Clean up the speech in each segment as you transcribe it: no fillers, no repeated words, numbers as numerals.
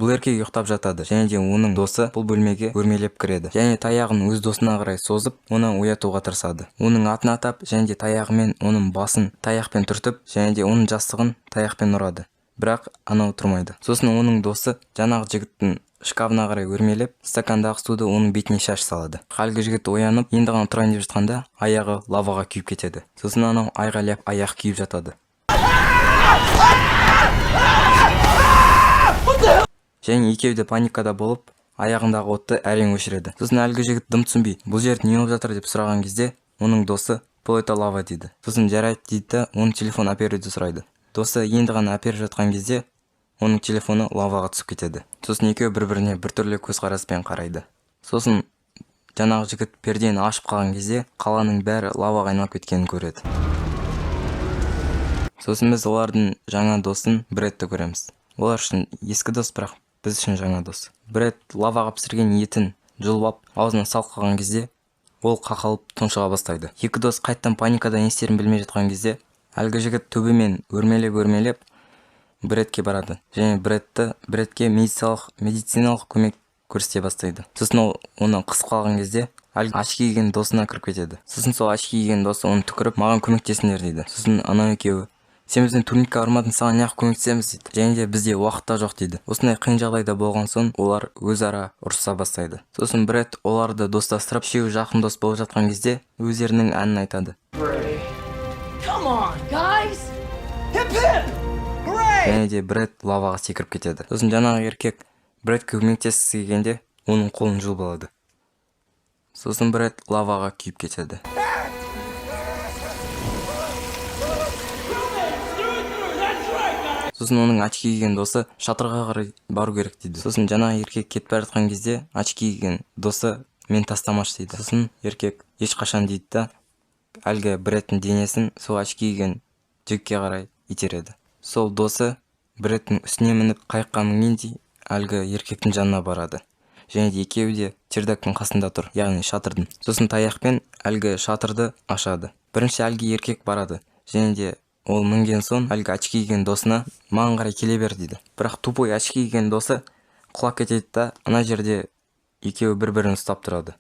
Бұл еркек ұйықтап жатады және де оның досы бұл бөлмеге өрмелеп кіреді және таяғын өз досына қарай созып, оны оятуға тырысады. Оның атын атап және де таяғымен оның басын таяқпен түртіп және де оның жастығын таяқпен ұрады. Бірақ анау тұрмайды. Сосын оның досы жаңағы жігіттің шкафына қарай өрмелеп, стакандағы суды оның бетіне шаш салады. Әлгі жігіт оянып, енді ғана тұрайын деп жатқанда, аяғы лаваға күйіп кетеді. Сосын анау айғайлап аяқ күйіп жатады. Және екеуі де паникада болып, аяғындағы отты әрең өшіреді. Сосын әлгі жігіт дым түсінбей, бұл жерде не болып жатыр деп сұраған кезде, оның досы бұл это лава дейді. Сосын жарайды дейді да, оның телефон әперуді сұрайды. Досы енді ғана әперіп жатқан кезде, оның телефоны лаваға түсіп кетеді. Сосын екеуі бір-біріне біртүрлі көзқараспен қарайды. Сосын жаңағы жігіт пердені ашып қалған кезде, қаланың бәрі лаваға айналып кеткенін көреді. Сосын біз олардың жаңа досын Брэдті көреміз. Олар үшін ескі дос, бірақ біз үшін жаңа дос. Брэд лаваға пісірген етін жұлып, аузына салып қалған кезде, ол қақалып тұншыға бастайды. Екі дос қайттан паникада не істерін білмей жатқан кезде, әлгі жігіт төбемен өрмелеп Брэдке барады. Және Брэдке медициналық көмек көрсете бастайды. Сосын ол оны қысып қалған кезде, әлгі очки киген досына кіріп кетеді. Сосын сол очки киген досы оны түкіріп, маған көмектесіңдер дейді. Сосын анау екеуі, сен біздің турникке бармадың, саған неғып көмектесеміз дейді. Және де бізде уақытта жоқ дейді. Осындай қиын жағдайда болған соң олар өзара ұрыса бастайды. Сосын Брэд оларды достастырып, үшеуі жақын дос болып жатқан кезде өздерінің әнін айтады. Және де Брэд лаваға секіріп кетеді. Сосын жаңағы еркек Брэдке көмектескісі келгенде оның қолын жұлып алады. Сосын Брэд лаваға күйіп кетеді. Сосын оның очки киген досы шатырға қарай бару керек дейді. Сосын жаңағы еркек кетіп бара жатқан кезде очки киген досы мен тастамашы дейді. Сосын еркек ешқашан дейді да, әлгі Брэдтің денесін сол очки киген жігітке қарай итереді. Сол досы Брэдтің үстіне мініп қайыққа мінгендей әлгі еркектің жанына барады. Және де екеуі де чердактың қасында тұр, яғни шатырдың. Сосын таяқпен әлгі шатырды ашады. Бірінші әлгі еркек барады. Және де ол мінген соң әлгі очки киген досына маған қарай келе бер дейді. Бірақ тупой очки киген досы құлап кетеді да, ана жерде екеуі бір-бірін ұстап тұрады.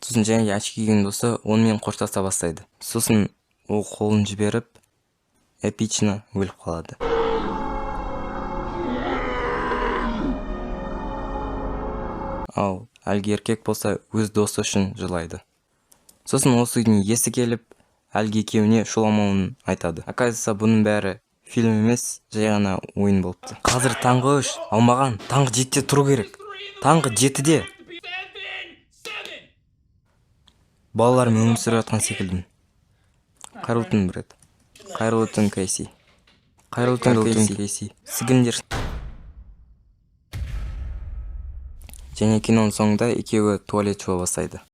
Сосын және де очки киген досы онымен қоштаса бастайды. Сосын ол қолын жіберіп, эпично өліп қалады. Ал әлгі еркек болса өз досы үшін жылайды. Сосын осы үйдің иесі келіп, әлгі екеуіне шуламауын айтады. Оказывается, бұның бәрі фильм емес, жай ғана ойын болыпты. Қазір таңғы 3, алмаған, таңғы 7-де тұру керек. Таңғы 7-де. Балаларым өмір сүріп жатқан секілдімін. Қайырлы түн, Брэд. Қайырлы түн, Кейси. Қайырлы түн, Кейси. Сігіңдер. Және киноның соңында екеуі туалет жуа бастайды.